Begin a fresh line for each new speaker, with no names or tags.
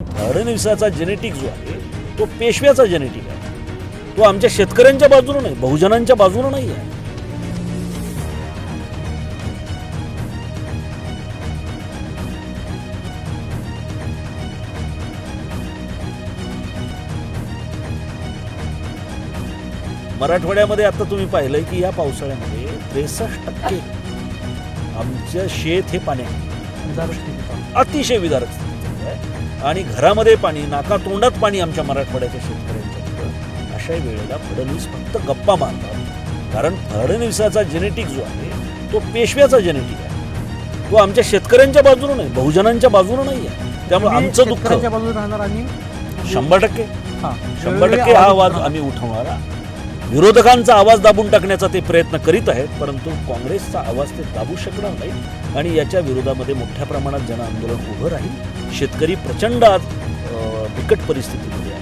फडणवीसाचा genetic जो आहे तो पेशव्याचा जेनेटिक आहे. तो आमच्या शेतकऱ्यांच्या बाजूने नाही, बहुजनांच्या बाजूने नाही आहे. मराठवाड्यामध्ये आता तुम्ही पाहिलंय की या पावसाळ्यामध्ये 63% आमचं शेत हे पाण्यात अतिशय विदारक स्थितीत आहे आणि घरामध्ये पाणी, नाका तोंडात पाणी आमच्या मराठवाड्याच्या शेतकऱ्यांच्या होतं. अशा वेळेला फडणवीस फक्त गप्पा मारतात. कारण फडणवीसाचा जेनेटिक जो आहे तो पेशव्याचा जेनेटिक आहे. तो आमच्या शेतकऱ्यांच्या बाजूने नाही, बहुजनांच्या बाजूने नाही आहे. त्यामुळे आमचं दुःख
बाजूने राहणार आणि
100% हा आवाज आम्ही उठवणारा. विरोधकांचा आवाज दाबून टाकण्याचा ते प्रयत्न करीत आहेत, परंतु काँग्रेसचा आवाज ते दाबू शकणार नाहीत आणि याच्या विरोधामध्ये मोठ्या प्रमाणात जनआंदोलन उभं राहील. शेतकरी प्रचंड आज बिकट परिस्थितीमध्ये आहे.